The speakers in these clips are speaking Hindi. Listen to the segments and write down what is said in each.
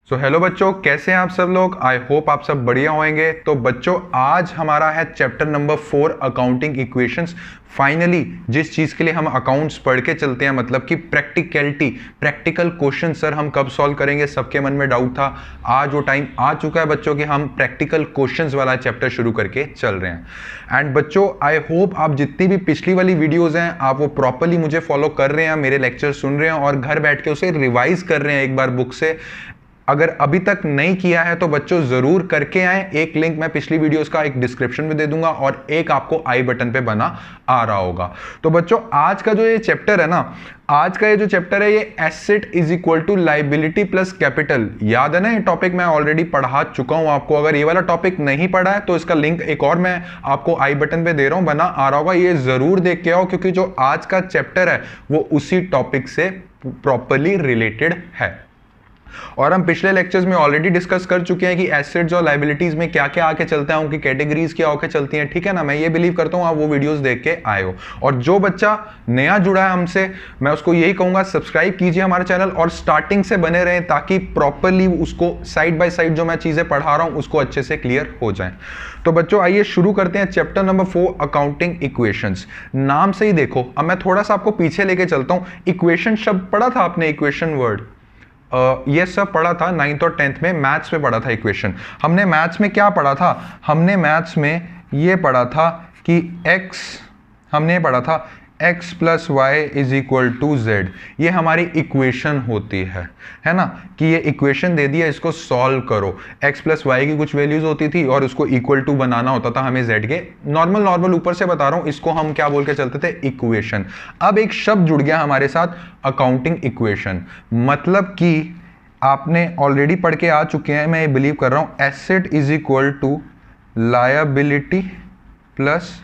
हेलो बच्चों, कैसे हैं आप सब लोग। आई होप आप सब बढ़िया होंगे। तो बच्चों, आज हमारा है chapter number 4 accounting equations. Finally जिस चीज़ के लिए हम अकाउंट्स पढ़ के चलते हैं, मतलब कि प्रैक्टिकलिटी, प्रैक्टिकल क्वेश्चन सर हम कब सॉल्व करेंगे, सबके मन में डाउट था। आज वो टाइम आ चुका है बच्चों कि हम प्रैक्टिकल क्वेश्चंस वाला चैप्टर शुरू करके चल रहे हैं। एंड बच्चों, आई होप आप जितनी भी पिछली वाली वीडियोज़ हैं आप वो प्रॉपरली मुझे फॉलो कर रहे हैं, मेरे लेक्चर सुन रहे हैं और घर बैठ के उसे रिवाइज कर रहे हैं एक बार बुक से। अगर अभी तक नहीं किया है तो बच्चों जरूर करके आएं। एक लिंक मैं पिछली वीडियोस का एक डिस्क्रिप्शन में दे दूंगा और एक आपको आई बटन पे बना आ रहा होगा। तो बच्चों, आज का जो ये चैप्टर है ना, आज का ये जो चैप्टर है ये asset is equal to liability plus capital. याद है ना, ये टॉपिक मैं ऑलरेडी पढ़ा चुका हूं आपको। अगर ये वाला टॉपिक नहीं पढ़ा है तो इसका लिंक एक और मैं आपको आई बटन पे दे रहा हूं, बना आ रहा होगा, ये जरूर देख के आओ, क्योंकि जो आज का चैप्टर है वो उसी टॉपिक से प्रॉपरली रिलेटेड है। और हम पिछले लेक्चर्स में ऑलरेडी डिस्कस कर चुके हैं कि एसेट्स और लायबिलिटीज में क्या क्या आके चलता है, उनकी कैटेगरीज क्या होकर चलती हैं, ठीक है ना। मैं ये बिलीव करता हूं आप वो वीडियोस देख के आए हो। और जो बच्चा नया जुड़ा है हमसे, मैं उसको यही कहूंगा सब्सक्राइब कीजिए हमारा चैनल और स्टार्टिंग से बने रहें, ताकि प्रॉपरली उसको साइड बाय साइड जो मैं चीजें पढ़ा रहा हूं उसको अच्छे से क्लियर हो जाए। तो बच्चों, आइए शुरू करते हैं चैप्टर नंबर 4 अकाउंटिंग इक्वेशंस। नाम से ही देखो, अब मैं थोड़ा सा आपको पीछे लेके चलता हूं। इक्वेशन शब्द पढ़ा था आपने, इक्वेशन वर्ड ये सब पढ़ा था 9th और 10th में, मैथ्स में पढ़ा था इक्वेशन। हमने मैथ्स में क्या पढ़ा था, हमने मैथ्स में ये पढ़ा था कि हमने पढ़ा था x plus Y is equal to Z. ये हमारी इक्वेशन होती है ना, कि ये इक्वेशन दे दिया, इसको सॉल्व करो। x प्लस वाई की कुछ वैल्यूज होती थी और उसको इक्वल टू बनाना होता था हमें z के। नॉर्मल ऊपर से बता रहा हूं, इसको हम क्या बोल के चलते थे, इक्वेशन। अब एक शब्द जुड़ गया हमारे साथ, अकाउंटिंग इक्वेशन। मतलब कि आपने ऑलरेडी पढ़ के आ चुके हैं, मैं ये बिलीव कर रहा हूं, asset is equal to liability plus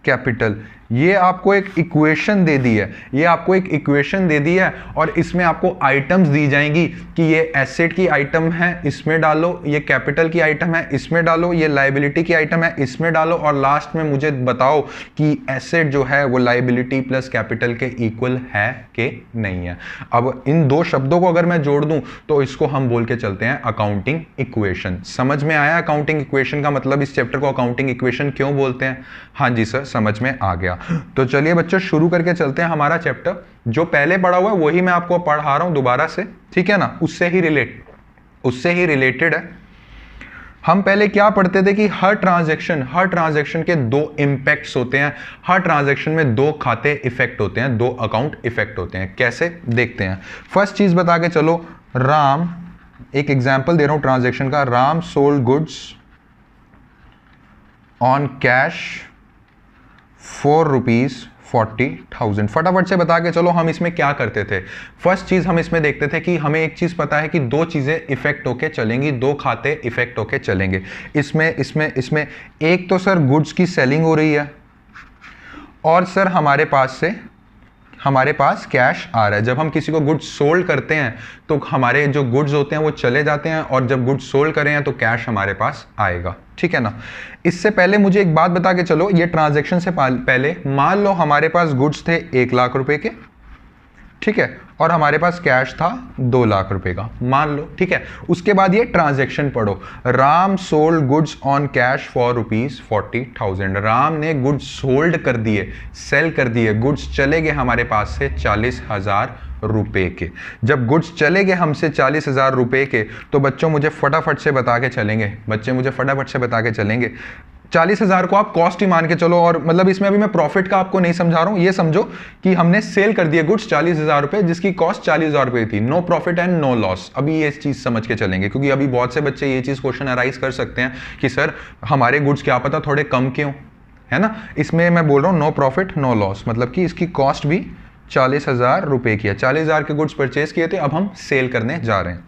capital. ये आपको एक इक्वेशन दे दी है, ये आपको एक इक्वेशन दे दी है और इसमें आपको आइटम्स दी जाएंगी कि ये एसेट की आइटम है, इसमें डालो, ये कैपिटल की आइटम है, इसमें डालो, ये लायबिलिटी की आइटम है, इसमें डालो, और लास्ट में मुझे बताओ कि एसेट जो है वो लायबिलिटी प्लस कैपिटल के इक्वल है कि नहीं है। अब इन दो शब्दों को अगर मैं जोड़ दूं तो इसको हम बोल के चलते हैं अकाउंटिंग इक्वेशन। समझ में आया अकाउंटिंग इक्वेशन का मतलब, इस चैप्टर को अकाउंटिंग इक्वेशन क्यों बोलते हैं? हाँ जी सर, समझ में आ गया। तो चलिए बच्चों, शुरू करके चलते हैं हमारा चैप्टर। जो पहले पढ़ा हुआ है वही मैं आपको पढ़ा रहा हूं दोबारा से, ठीक है ना, उससे ही रिलेटेड है। हम पहले क्या पढ़ते थे कि हर ट्रांजैक्शन के दो इंपैक्ट्स होते हैं, हर ट्रांजैक्शन में दो खाते इफेक्ट होते हैं, दो अकाउंट इफेक्ट होते हैं। कैसे, देखते हैं। फर्स्ट चीज बता के चलो, राम, एक एग्जांपल दे रहा हूं ट्रांजैक्शन का, Ram sold goods on cash for ₹40,000। फटाफट से बता के चलो हम इसमें क्या करते थे। फर्स्ट चीज हम इसमें देखते थे कि हमें एक चीज पता है कि दो चीजें इफेक्ट होके चलेंगी, दो खाते इफेक्ट होके चलेंगे। इसमें एक तो सर गुड्स की सेलिंग हो रही है और सर हमारे पास कैश आ रहा है। जब हम किसी को गुड्स सोल्ड करते हैं तो हमारे जो गुड्स होते हैं वो चले जाते हैं, और जब गुड्स सोल्ड करें हैं तो कैश हमारे पास आएगा, ठीक है ना। इससे पहले मुझे एक बात बता के चलो, ये ट्रांजैक्शन से पहले मान लो हमारे पास गुड्स थे 1 लाख रुपए के, ठीक है, और हमारे पास कैश था 2 लाख रुपए का, मान लो, ठीक है। उसके बाद ये ट्रांजैक्शन पढ़ो, Ram sold goods on cash for ₹40,000। Ram ने गुड्स सोल्ड कर दिए, सेल कर दिए, गुड्स चले गए हमारे पास से 40,000 रुपए के। जब गुड्स चले गए हमसे 40,000 रुपए के, तो बच्चों मुझे फटाफट से बता के चलेंगे, 40,000 को आप कॉस्ट ही मान के चलो। और मतलब इसमें अभी मैं प्रॉफिट का आपको नहीं समझा रहा हूं, ये समझो कि हमने सेल कर दिए गुड्स 40,000 रुपए, जिसकी कॉस्ट 40,000 रुपए थी। No profit and no loss. अभी ये चीज समझ के चलेंगे, क्योंकि अभी बहुत से बच्चे ये चीज क्वेश्चन अराइज कर सकते हैं कि सर हमारे गुड्स क्या पता थोड़े कम क्यों, है ना। इसमें मैं बोल रहा हूँ नो प्रॉफिट नो लॉस, मतलब कि इसकी कॉस्ट भी 40,000 रुपए की है। 40,000 के गुड्स परचेज किए थे, अब हम सेल करने जा रहे हैं।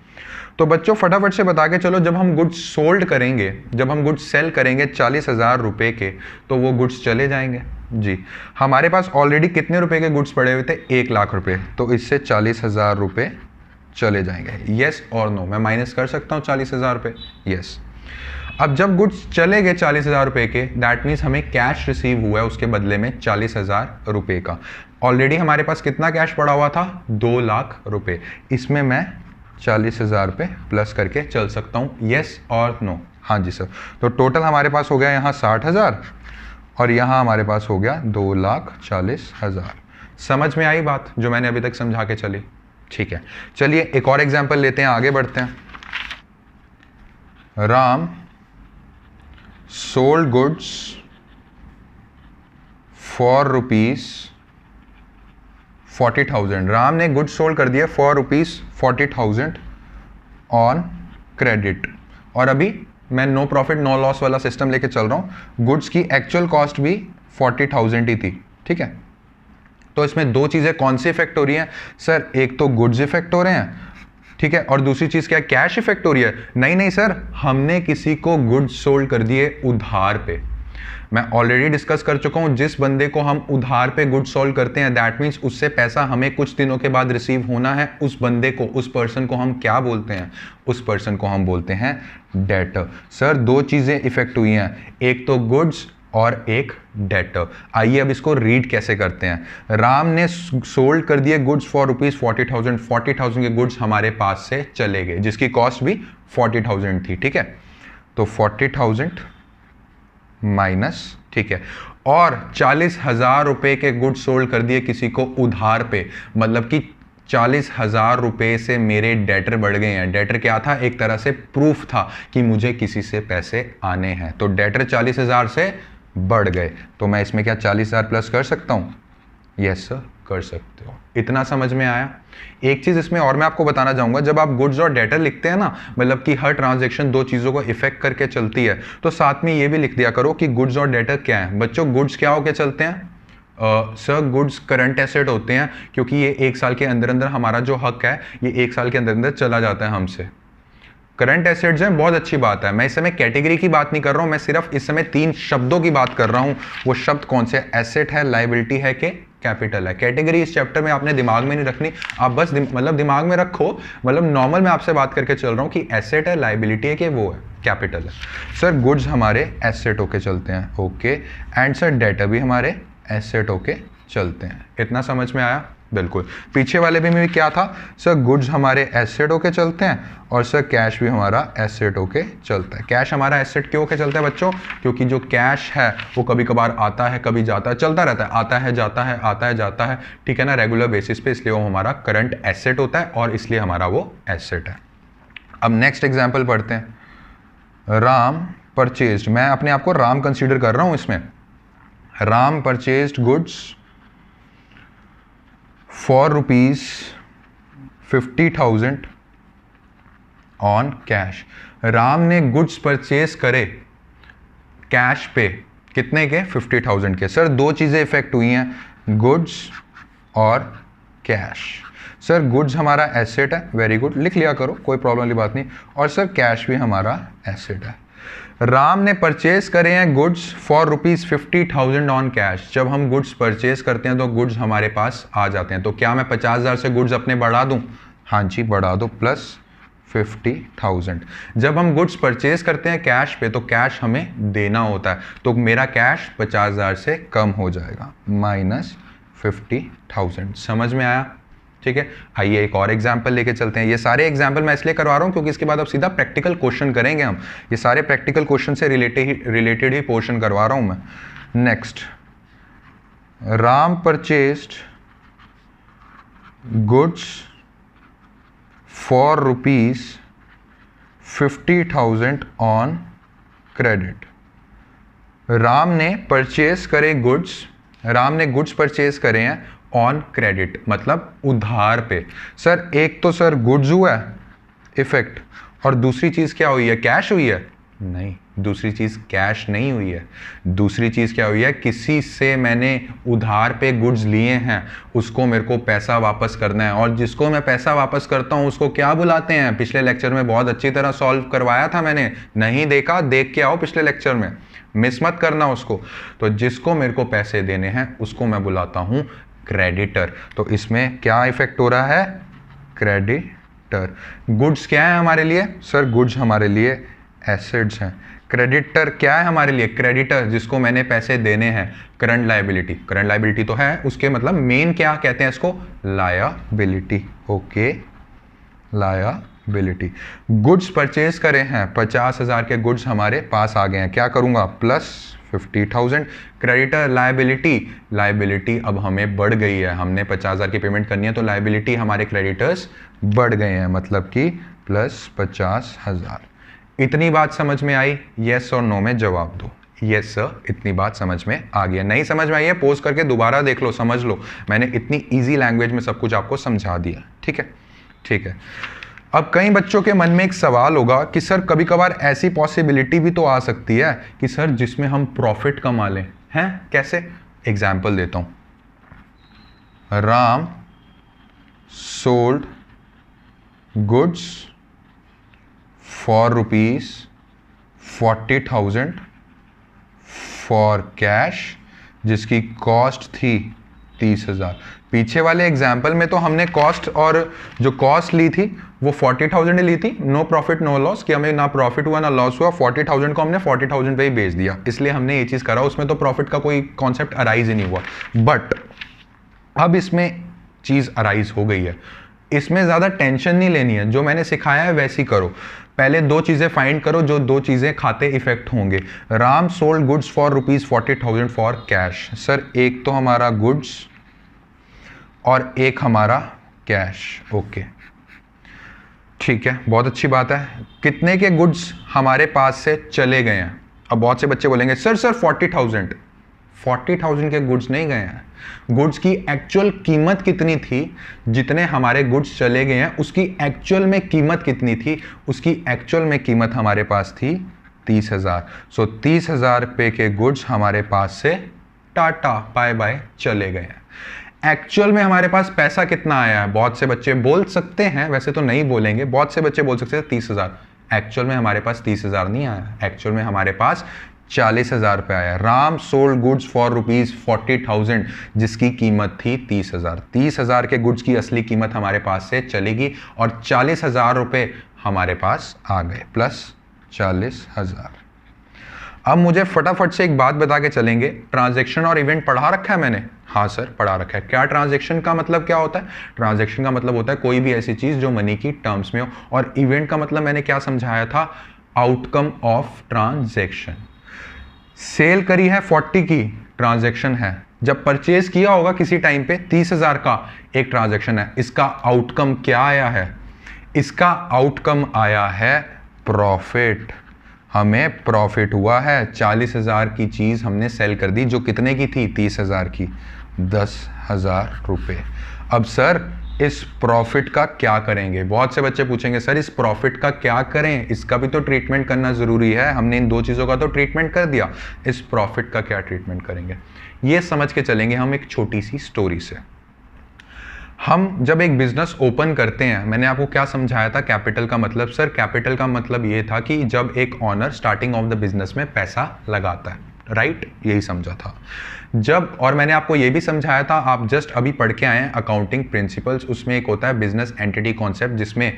तो बच्चों फटाफट से बता के चलो, जब हम गुड्स सोल्ड करेंगे, जब हम गुड्स सेल करेंगे 40,000 रुपए के, तो वो गुड्स चले जाएंगे जी। हमारे पास ऑलरेडी कितने रुपए के गुड्स पड़े हुए थे, 1 लाख रुपए, तो इससे 40,000 रुपए चले जाएंगे। यस और नो, मैं माइनस कर सकता हूँ 40,000 रुपए, यस। अब जब गुड्स चले गए 40,000 रुपए के, दैट मीन्स हमें कैश रिसीव हुआ है उसके बदले में 40,000 रुपए का। ऑलरेडी हमारे पास कितना कैश पड़ा हुआ था, 2 लाख रुपए। इसमें मैं 40,000 पे प्लस करके चल सकता हूँ, येस और नो? हाँ जी सर। तो टोटल हमारे पास हो गया यहाँ 60,000 और यहाँ हमारे पास हो गया 2,40,000। समझ में आई बात जो मैंने अभी तक समझा के चली? ठीक है, चलिए एक और एग्जांपल लेते हैं, आगे बढ़ते हैं। Ram sold goods for ₹40,000। Ram ने गुड्स सोल्ड कर दिया फॉर ₹40,000 ऑन क्रेडिट, और अभी मैं नो प्रॉफिट नो लॉस वाला सिस्टम लेके चल रहा हूं। गुड्स की एक्चुअल कॉस्ट भी 40,000 ही थी, ठीक है। तो इसमें दो चीजें कौन सी इफेक्ट हो रही हैं सर? एक तो गुड्स इफेक्ट हो रहे हैं, ठीक है, और दूसरी चीज क्या, कैश इफेक्ट हो रही है? नहीं सर, हमने किसी को गुड्स सोल्ड कर दिए उधार पे। मैं ऑलरेडी डिस्कस कर चुका हूं, जिस बंदे को हम उधार पे गुड्स सोल्ड करते हैं दैट मीन्स उससे पैसा हमें कुछ दिनों के बाद रिसीव होना है। उस बंदे को, उस पर्सन को हम क्या बोलते हैं? उस पर्सन को हम बोलते हैं डेटर। सर दो चीजें इफेक्ट हुई हैं, एक तो गुड्स और एक डेटर। आइए अब इसको रीड कैसे करते हैं। राम ने सोल्ड कर दिए गुड्स फॉर ₹40,000। 40,000 के गुड्स हमारे पास से चले गए, जिसकी कॉस्ट भी 40,000 थी, ठीक है। तो 40,000 माइनस, ठीक है, और 40,000 रुपए के गुड्स सोल्ड कर दिए किसी को उधार पे, मतलब कि 40,000 रुपए से मेरे डेटर बढ़ गए हैं। डेटर क्या था? एक तरह से प्रूफ था कि मुझे किसी से पैसे आने हैं, तो डेटर 40,000 से बढ़ गए। तो मैं इसमें क्या 40,000 प्लस कर सकता हूं? यस सर, कर सकते हो। इतना समझ में आया? एक चीज इसमें और मैं आपको बताना चाहूंगा, जब आप गुड्स और डेटर लिखते हैं ना, मतलब कि हर ट्रांजैक्शन दो चीजों को इफेक्ट करके चलती है, तो साथ में ये भी लिख दिया करो कि गुड्स और डेटर क्या है। बच्चों गुड्स क्या होके चलते हैं? सर गुड्स करंट एसेट होते हैं, क्योंकि ये एक साल के अंदर अंदर हमारा जो हक है ये एक साल के अंदर अंदर चला जाता है हमसे। करंट एसेट्स हैं, बहुत अच्छी बात है। मैं इस समय कैटेगरी की बात नहीं कर रहा हूं, मैं सिर्फ इस समय 3 शब्दों की बात कर रहा हूं। वो शब्द कौन से? एसेट है, लायबिलिटी है कि कैपिटल है। कैटेगरी इस चैप्टर में आपने दिमाग में नहीं रखनी, आप बस मतलब दिमाग में रखो, मतलब नॉर्मल मैं आपसे बात करके चल रहा हूं कि एसेट है, लायबिलिटी है कि वो है कैपिटल है। सर गुड्स हमारे एसेट होके चलते हैं, ओके, एंड सर डेटर भी हमारे एसेट होके चलते हैं। इतना समझ में आया? बिल्कुल। पीछे वाले भी क्या था? सर गुड्स हमारे एसेट होके चलते हैं और सर कैश भी हमारा एसेट होके चलता है। कैश हमारा एसेट क्यों होके चलता है बच्चों? क्योंकि जो कैश है वो कभी कभार आता है, कभी जाता है, चलता रहता है, आता है जाता है, आता है जाता है, ठीक है ना, रेगुलर बेसिस पे, इसलिए वो हमारा करंट एसेट होता है और इसलिए हमारा वो एसेट है। अब नेक्स्ट एग्जाम्पल पढ़ते हैं। राम परचेज्ड, मैं अपने आप को राम कंसिडर कर रहा हूं इसमें। Ram purchased goods for ₹50,000 on cash. Ram ने गुड्स परचेज करे कैश पे, कितने के? 50,000 के। सर दो चीजें इफेक्ट हुई हैं, गुड्स और कैश। सर गुड्स हमारा एसेट है, वेरी गुड, लिख लिया करो, कोई प्रॉब्लम वाली बात नहीं, और सर कैश भी हमारा एसेट है। राम ने परचेज करे हैं गुड्स फॉर ₹50,000 ऑन कैश। जब हम गुड्स परचेज करते हैं तो गुड्स हमारे पास आ जाते हैं, तो क्या मैं 50,000 से गुड्स अपने बढ़ा दूं? हाँ जी बढ़ा दो, प्लस 50,000। जब हम गुड्स परचेज करते हैं कैश पे तो कैश हमें देना होता है, तो मेरा कैश 50,000 से कम हो जाएगा, माइनस 50,000। समझ में आया? ठीक है, आइए एक और एग्जाम्पल लेके चलते हैं। ये सारे एग्जाम्पल मैं इसलिए करवा रहा हूं क्योंकि इसके बाद अब सीधा प्रैक्टिकल क्वेश्चन करेंगे हम। ये सारे प्रैक्टिकल क्वेश्चन से रिलेटेड ही पोर्शन करवा रहा हूं मैं। Next, Ram purchased goods for ₹50,000 on credit. Ram ने परचेज करे गुड्स, राम ने गुड्स परचेज करे हैं ऑन क्रेडिट, मतलब उधार पे। सर एक तो सर गुड्स हुआ है इफेक्ट, और दूसरी चीज क्या हुई है? कैश हुई है? नहीं, दूसरी चीज कैश नहीं हुई है। दूसरी चीज क्या हुई है? किसी से मैंने उधार पे गुड्स लिए हैं, उसको मेरे को पैसा वापस करना है, और जिसको मैं पैसा वापस करता हूं उसको क्या बुलाते हैं? पिछले लेक्चर में बहुत अच्छी तरह सॉल्व करवाया था मैंने, नहीं देखा देख के आओ पिछले लेक्चर में, मिस मत करना उसको। तो जिसको मेरे को पैसे देने हैं उसको मैं बुलाता हूं क्रेडिटर। तो इसमें क्या इफेक्ट हो रहा है? क्रेडिटर। गुड्स क्या है हमारे लिए? सर गुड्स हमारे लिए एसेट्स हैं। क्रेडिटर क्या है हमारे लिए? क्रेडिटर, जिसको मैंने पैसे देने हैं। करंट लायबिलिटी, करंट लायबिलिटी तो है, उसके मतलब मेन क्या कहते हैं इसको? Liability. Okay, liability. Goods purchase करे हैं, 50,000 के गुड्स हमारे पास आ गए हैं, क्या करूँगा प्लस 50,000। क्रेडिटर लायबिलिटी अब हमें बढ़ गई है, हमने 50,000 की पेमेंट करनी है तो लायबिलिटी हमारे क्रेडिटर्स बढ़ गए हैं, मतलब कि प्लस 50,000। इतनी बात समझ में आई? येस और नो में जवाब दो। यस सर, इतनी बात समझ में आ गया। नहीं समझ में आई है पोस्ट करके दोबारा देख लो, समझ लो, मैंने इतनी इजी लैंग्वेज में सब कुछ आपको समझा दिया। ठीक है, ठीक है। अब कई बच्चों के मन में एक सवाल होगा कि सर कभी कभार ऐसी पॉसिबिलिटी भी तो आ सकती है कि सर जिसमें हम प्रॉफिट कमा लें, हैं कैसे? एग्जाम्पल देता हूं। Ram sold goods for ₹40,000 for cash, जिसकी कॉस्ट थी 30,000। पीछे वाले एग्जाम्पल में तो हमने कॉस्ट और जो कॉस्ट ली थी वो 40,000 ली थी, नो प्रॉफिट नो लॉस, कि हमें ना प्रॉफिट हुआ ना लॉस हुआ, 40,000 को हमने 40,000 पे ही बेच दिया, इसलिए हमने ये चीज़ करा, उसमें तो प्रॉफिट का कोई कॉन्सेप्ट अराइज ही नहीं हुआ। बट अब इसमें चीज़ अराइज हो गई है, इसमें ज़्यादा टेंशन नहीं लेनी है, जो मैंने सिखाया है वैसी करो। पहले दो चीज़ें फाइंड करो जो दो चीज़ें खाते इफेक्ट होंगे। Ram sold goods for ₹40,000 for cash. Sir एक तो हमारा गुड्स और एक हमारा कैश, ओके ठीक है, बहुत अच्छी बात है। कितने के गुड्स हमारे पास से चले गए हैं? अब बहुत से बच्चे बोलेंगे सर 40,000 के गुड्स नहीं गए हैं। गुड्स की एक्चुअल कीमत कितनी थी? जितने हमारे गुड्स चले गए हैं उसकी एक्चुअल में कीमत कितनी थी? उसकी एक्चुअल में कीमत हमारे पास थी 30,000। सो 30,000 रुपये के गुड्स हमारे पास से टाटा बाय बाय चले गए हैं। एक्चुअल में हमारे पास पैसा कितना आया है? बहुत से बच्चे बोल सकते हैं, वैसे तो नहीं बोलेंगे, बहुत से बच्चे बोल सकते हैं 30,000। एक्चुअल में हमारे पास 30,000 नहीं आया, एक्चुअल में हमारे पास 40,000 रुपये आया। राम सोल्ड गुड्स फॉर ₹40,000 जिसकी कीमत थी 30,000। 30,000 के गुड्स की असली कीमत हमारे पास से चलेगी और 40,000 रुपये हमारे पास आ गए, प्लस 40,000। अब मुझे फटाफट से एक बात बता के चलेंगे, ट्रांजैक्शन और इवेंट पढ़ा रखा है मैंने? हाँ सर पढ़ा रखा है। क्या ट्रांजैक्शन का मतलब क्या होता है? ट्रांजैक्शन का मतलब होता है कोई भी ऐसी चीज़ जो मनी की टर्म्स में हो, और इवेंट का मतलब मैंने क्या समझाया था? Outcome of transaction. सेल करी है 40 की, ट्रांजैक्शन है। जब परचेज किया होगा किसी टाइम पे 30,000 का, एक ट्रांजैक्शन है। इसका आउटकम क्या आया है? इसका आउटकम आया है प्रॉफिट। हमें प्रॉफिट हुआ है, 40,000 की चीज़ हमने सेल कर दी, जो कितने की थी? 30,000 की, 10,000 रुपये। अब सर इस प्रॉफिट का क्या करेंगे? बहुत से बच्चे पूछेंगे सर इस प्रॉफिट का क्या करें, इसका भी तो ट्रीटमेंट करना ज़रूरी है, हमने इन दो चीज़ों का तो ट्रीटमेंट कर दिया, इस प्रॉफिट का क्या ट्रीटमेंट करेंगे? ये समझ के चलेंगे हम एक छोटी सी स्टोरी से। हम जब एक बिजनेस ओपन करते हैं, मैंने आपको क्या समझाया था कैपिटल का मतलब? सर कैपिटल का मतलब ये था कि जब एक owner starting of the business में पैसा लगाता है, राइट? यही समझा था जब, और मैंने आपको ये भी समझाया था, आप जस्ट अभी पढ़ के आए हैं अकाउंटिंग प्रिंसिपल्स, उसमें एक होता है बिजनेस एंटिटी कॉन्सेप्ट, जिसमें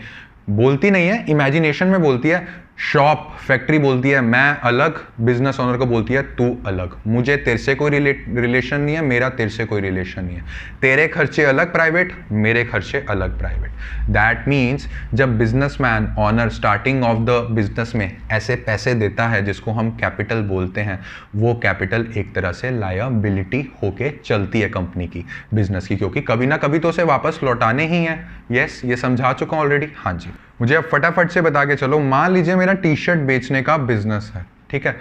बोलती नहीं है, इमेजिनेशन में बोलती है। शॉप फैक्ट्री बोलती है मैं अलग, बिजनेस ओनर को बोलती है तू अलग, मुझे तेरे से कोई रिलेशन नहीं है, मेरा तेरे से कोई रिलेशन नहीं है, तेरे खर्चे अलग प्राइवेट, मेरे खर्चे अलग प्राइवेट। दैट मीन्स जब businessman owner starting of the business में ऐसे पैसे देता है जिसको हम कैपिटल बोलते हैं, वो कैपिटल एक तरह से लायबिलिटी होके चलती है कंपनी की, बिजनेस की, क्योंकि कभी ना कभी तो उसे वापस लौटाने ही है। यस, ये समझा चुका हूं ऑलरेडी। हाँ जी, मुझे अब फटाफट से बता के चलो, मान लीजिए मेरा टी शर्ट बेचने का बिजनेस है, ठीक है,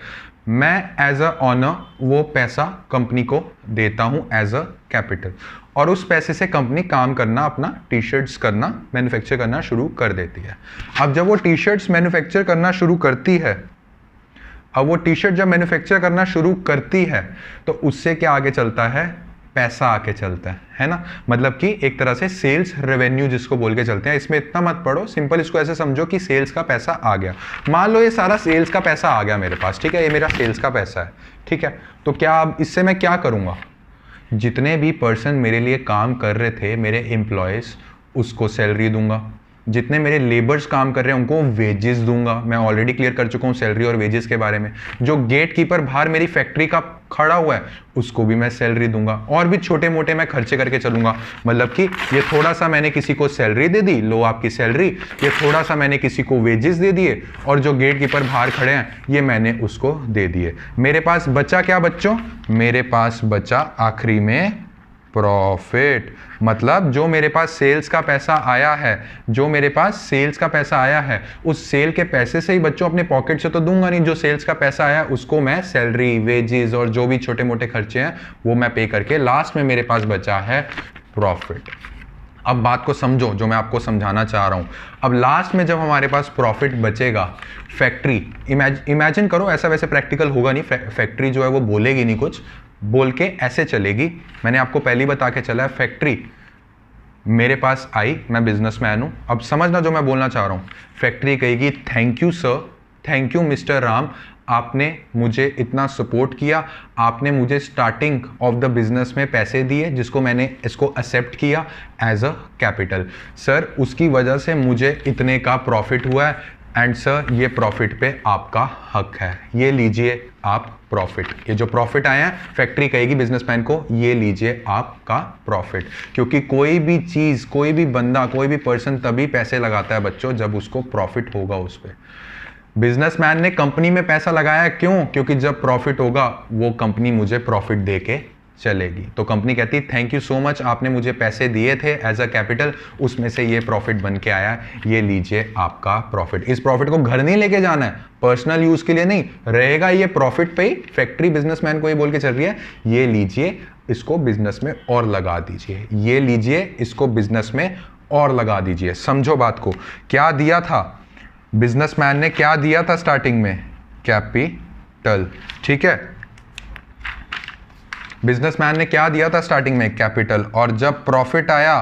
मैं एज अ ऑनर वो पैसा कंपनी को देता हूं एज अ कैपिटल, और उस पैसे से कंपनी काम करना, अपना टी शर्ट्स करना, मैन्युफैक्चर करना शुरू कर देती है। अब जब वो टी शर्ट्स मैन्युफैक्चर करना शुरू करती है, अब वो टी शर्ट जब मैन्युफैक्चर करना शुरू करती है तो उससे क्या आगे चलता है? पैसा आके चलता है ना? मतलब कि एक तरह से सेल्स रेवेन्यू जिसको बोल के चलते हैं। इसमें इतना मत पढ़ो, सिंपल इसको ऐसे समझो कि सेल्स का पैसा आ गया। मान लो ये सारा सेल्स का पैसा आ गया मेरे पास, ठीक है, ये मेरा सेल्स का पैसा है, ठीक है, तो क्या अब इससे मैं क्या करूँगा? जितने भी पर्सन मेरे लिए काम कर रहे थे, मेरे एम्प्लॉयज़, उसको सैलरी दूंगा। जितने मेरे लेबर्स काम कर रहे हैं उनको वेजेस दूंगा, मैं ऑलरेडी क्लियर कर चुका हूँ सैलरी और वेजेस के बारे में। जो गेट कीपर बाहर मेरी फैक्ट्री का खड़ा हुआ है उसको भी मैं सैलरी दूंगा, और भी छोटे मोटे मैं खर्चे करके चलूंगा। मतलब कि ये थोड़ा सा मैंने किसी को सैलरी दे दी, लो आपकी सैलरी, ये थोड़ा सा मैंने किसी को वेजेस दे दिए, और जो गेट कीपर बाहर खड़े हैं ये मैंने उसको दे दिए। मेरे पास बचा क्या बच्चों? मेरे पास बचा आखिरी में प्रॉफिट। मतलब जो मेरे पास सेल्स का पैसा आया है, जो मेरे पास सेल्स का पैसा आया है, उस सेल के पैसे से ही बच्चों अपने पॉकेट से तो दूंगा नहीं, जो सेल्स का पैसा आया उसको मैं सैलरी, वेजेस और जो भी छोटे मोटे खर्चे हैं वो मैं पे करके लास्ट में मेरे पास बचा है प्रॉफिट। अब बात को समझो जो मैं आपको समझाना चाह रहा हूं। अब लास्ट में जब हमारे पास प्रॉफिट बचेगा, फैक्ट्री इमेजिन करो, ऐसा वैसे प्रैक्टिकल होगा नहीं, फैक्ट्री जो है वो बोलेगी नहीं, कुछ बोल के ऐसे चलेगी। मैंने आपको पहले ही बता के चला है, फैक्ट्री मेरे पास आई, मैं बिजनेसमैन हूं। अब समझना जो मैं बोलना चाह रहा हूं। फैक्ट्री कहेगी thank you sir, thank you mister Ram, आपने मुझे इतना सपोर्ट किया, आपने मुझे स्टार्टिंग ऑफ द बिजनेस में पैसे दिए जिसको मैंने इसको एक्सेप्ट किया एज अ कैपिटल। सर उसकी वजह से मुझे इतने का प्रॉफिट हुआ है, एंड सर ये प्रॉफिट पे आपका हक है, ये लीजिए आप प्रॉफिट। ये जो प्रॉफिट आया है फैक्ट्री कहेगी बिजनेसमैन को ये लीजिए आपका प्रॉफिट। क्योंकि कोई भी चीज, कोई भी बंदा, कोई भी पर्सन तभी पैसे लगाता है बच्चों जब उसको प्रॉफिट होगा उस पर। बिजनेसमैन ने कंपनी में पैसा लगाया, क्यों? क्योंकि जब प्रॉफिट होगा वो कंपनी मुझे प्रॉफिट दे के चलेगी। तो कंपनी कहती थैंक यू सो मच, आपने मुझे पैसे दिए थे एज अ कैपिटल, उसमें से ये प्रॉफिट बन के आया, ये लीजिए आपका प्रॉफिट। इस प्रॉफिट को घर नहीं लेके जाना है, पर्सनल यूज के लिए नहीं रहेगा, ये प्रॉफिट पे ही फैक्ट्री बिजनेसमैन को ये बोल के चल रही है ये लीजिए इसको बिजनेस में और लगा दीजिए, ये लीजिए इसको बिजनेस में और लगा दीजिए। समझो बात को, क्या दिया था बिजनेसमैन ने, क्या दिया था स्टार्टिंग में? कैपिटल। ठीक है, बिजनेसमैन ने क्या दिया था स्टार्टिंग में? कैपिटल। और जब प्रॉफिट आया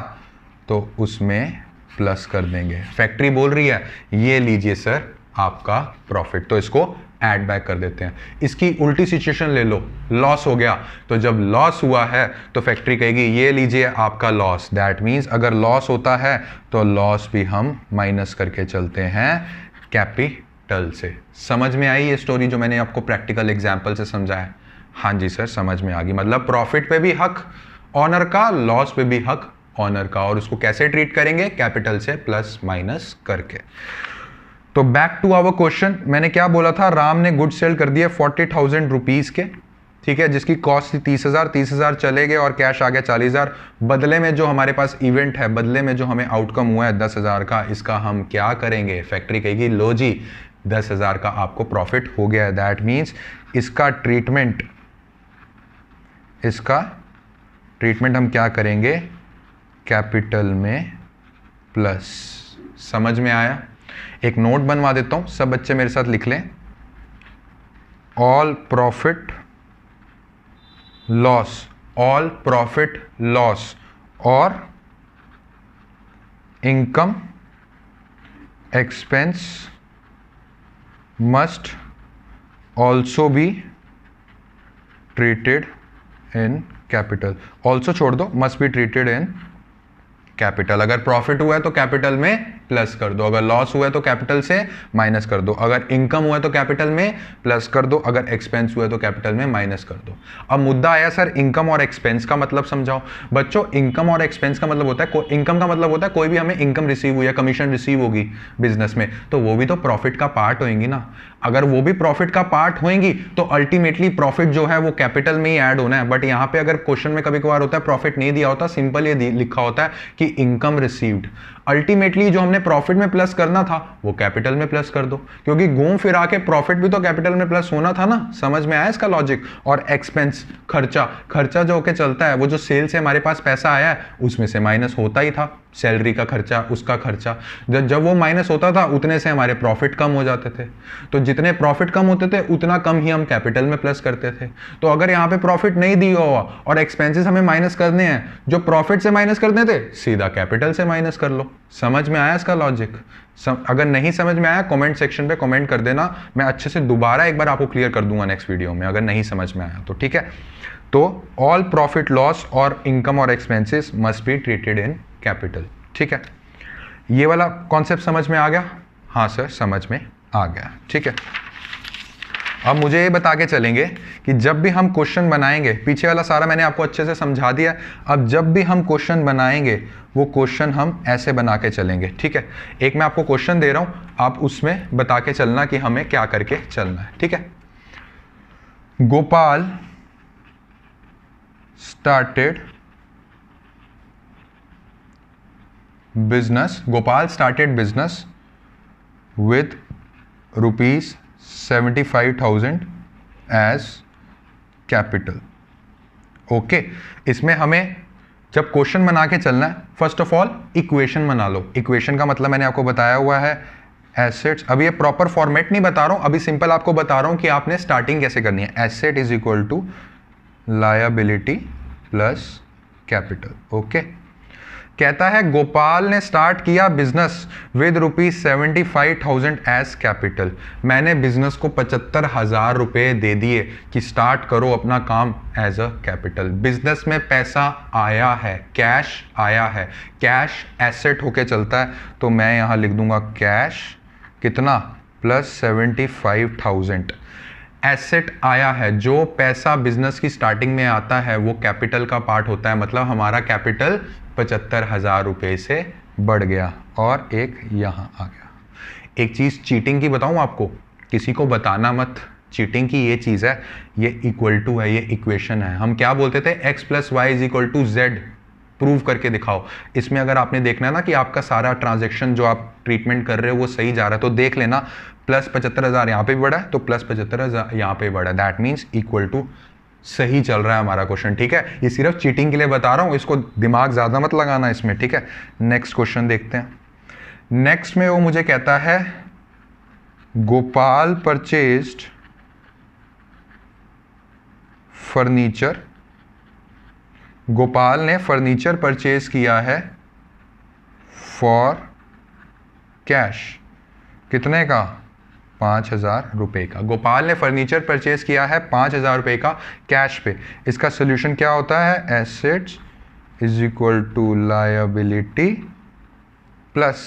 तो उसमें प्लस कर देंगे। फैक्ट्री बोल रही है ये लीजिए सर आपका प्रॉफिट, तो इसको ऐड बैक कर देते हैं। इसकी उल्टी सिचुएशन ले लो, लॉस हो गया, तो जब लॉस हुआ है तो फैक्ट्री कहेगी ये लीजिए आपका लॉस। दैट मीन्स अगर लॉस होता है तो लॉस भी हम माइनस करके चलते हैं कैपिटल से। समझ में आई ये स्टोरी जो मैंने आपको प्रैक्टिकल एग्जाम्पल से समझाया? हाँ जी सर समझ में आ गई। मतलब प्रॉफिट पे भी हक ऑनर का, लॉस पे भी हक ऑनर का, और उसको कैसे ट्रीट करेंगे? कैपिटल से प्लस माइनस करके। तो बैक टू आवर क्वेश्चन, मैंने क्या बोला था? राम ने गुड सेल कर दिए 40,000 रुपीज के, ठीक है, जिसकी कॉस्ट थी 30,000 चले गए और कैश आ गया 40,000। बदले में जो हमारे पास इवेंट है, बदले में जो हमें आउटकम हुआ है 10,000 का, इसका हम क्या करेंगे? फैक्ट्री कहेगी लो जी 10,000 का आपको प्रॉफिट हो गया है। दैट मीन्स इसका ट्रीटमेंट हम क्या करेंगे? कैपिटल में प्लस। समझ में आया? एक नोट बनवा देता हूं, सब बच्चे मेरे साथ लिख लें। ऑल प्रॉफिट लॉस और income expense must also be treated in capital. Also छोड़ दो, must be treated in capital. अगर प्रॉफिट हुआ है तो कैपिटल में प्लस कर दो, अगर लॉस हुआ है तो कैपिटल से माइनस कर दो, अगर इनकम हुआ है तो कैपिटल में प्लस कर दो, अगर एक्सपेंस हुआ है तो कैपिटल में माइनस कर दो। अब मुद्दा आया सर इनकम और एक्सपेंस का मतलब समझाओ। बच्चों इनकम और एक्सपेंस का मतलब होता है, इनकम का मतलब होता है कोई भी हमें इनकम रिसीव हुई है, कमीशन रिसीव होगी बिजनेस में, तो वो भी तो प्रॉफिट का पार्ट होंगी ना। अगर वो भी प्रॉफिट का पार्ट होंगी तो अल्टीमेटली प्रॉफिट जो है वो कैपिटल में ही ऐड होना है। बट यहाँ पे अगर क्वेश्चन में कभी कभार होता है प्रॉफिट नहीं दिया होता, सिंपल ये लिखा होता है कि इनकम रिसीव्ड। अल्टीमेटली जो हमने प्रॉफिट में प्लस करना था वो कैपिटल में प्लस कर दो, क्योंकि घूम फिरा के प्रॉफिट भी तो कैपिटल में प्लस होना था ना। समझ में आया इसका लॉजिक? और एक्सपेंस, खर्चा जो होके चलता है, वो जो सेल से हमारे पास पैसा आया है उसमें से माइनस होता ही था, सैलरी का खर्चा, उसका खर्चा, जब वो माइनस होता था उतने से हमारे प्रॉफिट कम हो जाते थे। तो जितने प्रॉफिट कम होते थे उतना कम ही हम कैपिटल में प्लस करते थे। तो अगर यहाँ पे प्रॉफिट नहीं दिया हुआ और एक्सपेंसेस हमें माइनस करने हैं, जो प्रॉफिट से माइनस करने थे सीधा कैपिटल से माइनस कर लो। समझ में आया इसका लॉजिक? अगर नहीं समझ में आया कमेंट सेक्शन पे कमेंट कर देना, मैं अच्छे से दोबारा एक बार आपको क्लियर कर दूंगा नेक्स्ट वीडियो में, अगर नहीं समझ में आया तो। ठीक है, तो ऑल प्रॉफिट लॉस और इनकम और expenses must be treated in capital. ठीक है, ये वाला कॉन्सेप्ट समझ में आ गया? हाँ सर समझ में आ गया, ठीक है। अब मुझे ये बता के चलेंगे कि जब भी हम क्वेश्चन बनाएंगे, पीछे वाला सारा मैंने आपको अच्छे से समझा दिया, अब जब भी हम क्वेश्चन बनाएंगे वो क्वेश्चन हम ऐसे बना के चलेंगे, ठीक है। एक मैं आपको क्वेश्चन दे रहा हूं, आप उसमें बता के चलना कि हमें क्या करके चलना है, ठीक है। Gopal started business with rupees 75,000 as capital। Okay, इसमें हमें जब क्वेश्चन बना के चलना है, फर्स्ट ऑफ ऑल इक्वेशन बना लो। इक्वेशन का मतलब मैंने आपको बताया हुआ है एसेट्स। अभी ये प्रॉपर फॉर्मेट नहीं बता रहा हूं, अभी सिंपल आपको बता रहा हूं कि आपने स्टार्टिंग कैसे करनी है। Asset is equal to liability plus capital. Okay, कहता है गोपाल ने स्टार्ट किया बिजनेस विद ₹75,000 एज कैपिटल। मैंने बिजनेस को 75,000 रुपये दे दिए कि स्टार्ट करो अपना काम एज अ कैपिटल। बिजनेस में पैसा आया है, कैश आया है, कैश एसेट होके चलता है, तो मैं यहाँ लिख दूंगा कैश कितना प्लस 75,000। एसेट आया है, जो पैसा बिजनेस की स्टार्टिंग में आता है वो कैपिटल का पार्ट होता है, मतलब हमारा कैपिटल 75,000 रुपये से बढ़ गया और एक यहाँ आ गया। एक चीज़ चीटिंग की बताऊँ आपको, किसी को बताना मत, चीटिंग की ये चीज़ है, ये इक्वल टू है, ये इक्वेशन है। हम क्या बोलते थे, x + y = z, प्रूव करके दिखाओ। इसमें अगर आपने देखना है ना कि आपका सारा ट्रांजैक्शन जो आप ट्रीटमेंट कर रहे हो वो सही जा रहा है, तो देख लेना प्लस 75,000 यहाँ पे भी बढ़ा है तो प्लस 75,000 यहाँ पे बढ़ा है, दैट मीन्स इक्वल टू सही चल रहा है हमारा क्वेश्चन, ठीक है। ये सिर्फ चीटिंग के लिए बता रहा हूँ, इसको दिमाग ज़्यादा मत लगाना इसमें, ठीक है। नेक्स्ट क्वेश्चन देखते हैं। नेक्स्ट में वो मुझे कहता है गोपाल परचेज्ड फर्नीचर। गोपाल ने फर्नीचर परचेज किया है फॉर कैश, कितने का, 5,000 रुपये का। गोपाल ने फर्नीचर परचेज किया है 5,000 रुपये का कैश पे। इसका सोल्यूशन क्या होता है, assets is equal to liability plus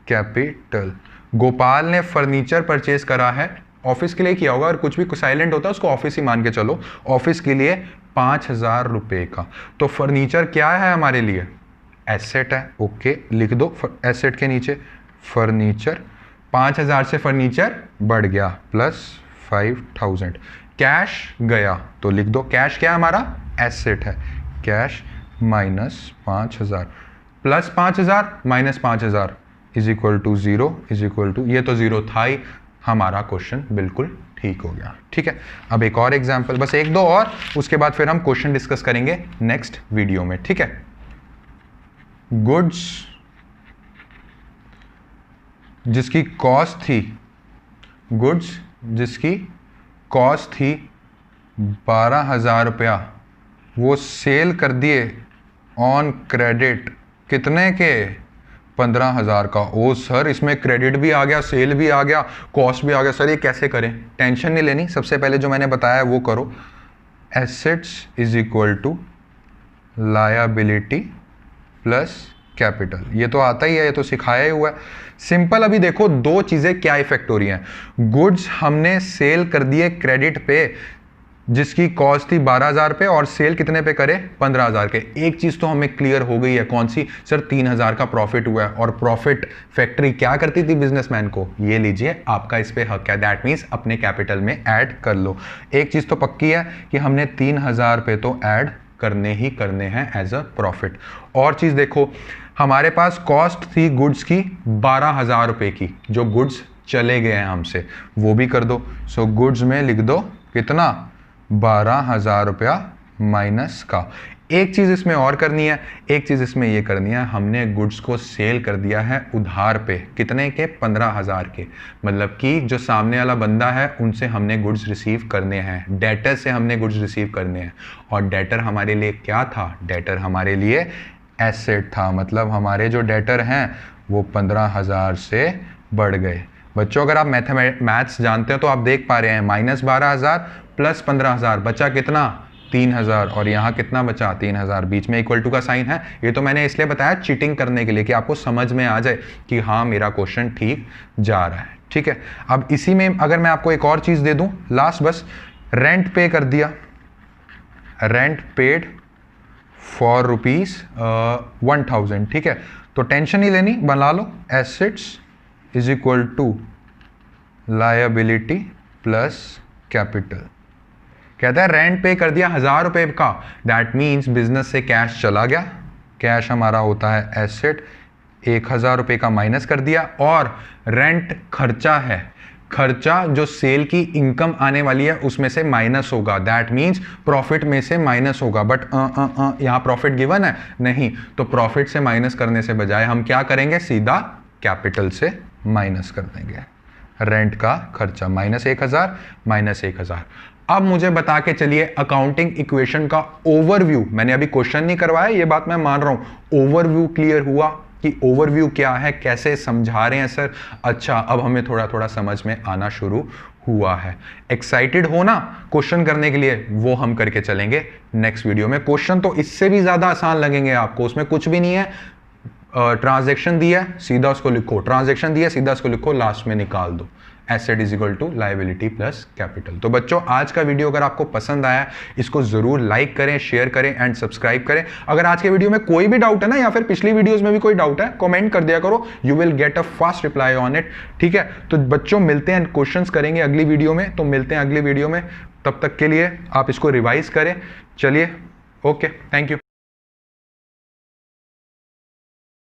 capital. Gopal ने फर्नीचर परचेज करा है, ऑफिस के लिए किया होगा, और कुछ भी साइलेंट होता है उसको ऑफिस ही मान के चलो, ऑफिस के लिए 5,000 रुपये का। तो फर्नीचर क्या है हमारे लिए, एसेट है। ओके, लिख दो एसेट के नीचे फर्नीचर। 5,000 से फर्नीचर बढ़ गया प्लस 5,000। कैश गया तो लिख दो कैश क्या है हमारा, एसेट है। Cash minus 5,000 plus 5,000 minus 5,000 is equal to 0 is equal to, ये तो 0 था ही, हमारा क्वेश्चन बिल्कुल ठीक हो गया, ठीक है। अब एक और एग्जाम्पल, बस एक दो और, उसके बाद फिर हम क्वेश्चन डिस्कस करेंगे नेक्स्ट वीडियो में, ठीक है। गुड्स जिसकी कॉस्ट थी, गुड्स जिसकी कॉस्ट थी 12,000 रुपया, वो सेल कर दिए ऑन क्रेडिट, कितने के, 15,000 का। ओ सर, इसमें क्रेडिट भी आ गया, सेल भी आ गया, कॉस्ट भी आ गया, सर ये कैसे करें। टेंशन नहीं लेनी, सबसे पहले जो मैंने बताया वो करो। Assets is equal to liability plus capital, ये तो आता ही है, ये तो सिखाया ही हुआ है, सिंपल। अभी देखो दो चीजें क्या इफेक्ट हो रही हैं। गुड्स हमने सेल कर दिए क्रेडिट पे, जिसकी कॉस्ट थी 12,000 पे, और सेल कितने पे करे, 15,000 के। एक चीज तो हमें क्लियर हो गई है, कौन सी सर, 3,000 का प्रॉफिट हुआ है। और प्रॉफिट फैक्ट्री क्या करती थी बिजनेसमैन को, ये लीजिए आपका इस पे हक है, दैट मीन्स अपने कैपिटल में ऐड कर लो। एक चीज तो पक्की है कि हमने 3,000 पे तो ऐड करने ही करने हैं एज अ प्रॉफिट। और चीज देखो, हमारे पास कॉस्ट थी गुड्स की 12,000 रुपए की, जो गुड्स चले गए हैं हमसे, वो भी कर दो। सो गुड्स में लिख दो कितना, 12,000 रुपया माइनस का। एक चीज इसमें और करनी है, एक चीज इसमें ये करनी है, हमने गुड्स को सेल कर दिया है उधार पे, कितने के, 15,000 के। मतलब कि जो सामने वाला बंदा है उनसे हमने गुड्स रिसीव करने हैं, डेटर से हमने गुड्स रिसीव करने हैं। और डेटर हमारे लिए क्या था, डेटर हमारे लिए एसेट था, मतलब हमारे जो डेटर हैं वो 15,000 से बढ़ गए। बच्चों अगर आप मैथ्स जानते हो तो आप देख पा रहे हैं, -12,000 प्लस 15,000 बचा कितना, 3000 और यहाँ कितना बचा 3000, बीच में इक्वल टू का साइन है। ये तो मैंने इसलिए बताया चीटिंग करने के लिए कि आपको समझ में आ जाए कि हाँ मेरा क्वेश्चन ठीक जा रहा है। ठीक है, अब इसी में अगर मैं आपको एक और चीज दे दूं लास्ट, बस रेंट पे कर दिया, रेंट पेड फॉर ₹1000। ठीक है, तो टेंशन नहीं लेनी, बना लो assets is equal to liability plus capital. कहता है रेंट पे कर दिया 1000 रुपए का, दैट मीन्स बिजनेस से कैश चला गया, कैश हमारा होता है एसेट, 1000 रुपए का माइनस कर दिया, और रेंट खर्चा है, खर्चा जो सेल की इनकम आने वाली है उसमें से माइनस होगा, दैट मीन्स प्रॉफिट में से माइनस होगा। बट यहाँ प्रॉफिट गिवन है नहीं, तो प्रॉफिट से माइनस करने से बजाय हम क्या करेंगे, सीधा कैपिटल से माइनस कर देंगे। रेंट का खर्चा -1000 -1000। अब मुझे बता के चलिए अकाउंटिंग इक्वेशन का ओवरव्यू, मैंने अभी क्वेश्चन नहीं करवाया, ये बात मैं मान रहा हूं, ओवरव्यू क्लियर हुआ कि ओवरव्यू क्या है, कैसे समझा रहे हैं सर। अच्छा, अब हमें थोड़ा थोड़ा समझ में आना शुरू हुआ है। एक्साइटेड हो ना क्वेश्चन करने के लिए, वो हम करके चलेंगे नेक्स्ट वीडियो में। क्वेश्चन तो इससे भी ज्यादा आसान लगेंगे आपको, उसमें कुछ भी नहीं है, ट्रांजैक्शन दिया है सीधा उसको लिखो, ट्रांजैक्शन दिया सीधा उसको लिखो, लास्ट में निकाल दो, asset is equal to liability plus capital. तो बच्चों आज का वीडियो अगर आपको पसंद आया, इसको जरूर लाइक करें, शेयर करें एंड सब्सक्राइब करें। अगर आज के वीडियो में कोई भी डाउट है ना, या फिर पिछली वीडियोस में भी कोई डाउट है, कमेंट कर दिया करो, you will get a fast reply on it. ठीक है, तो बच्चों मिलते हैं, क्वेश्चंस करेंगे अगली वीडियो में, तो मिलते हैं अगली वीडियो में, तब तक के लिए आप इसको रिवाइज करें। चलिए, ओके, थैंक यू।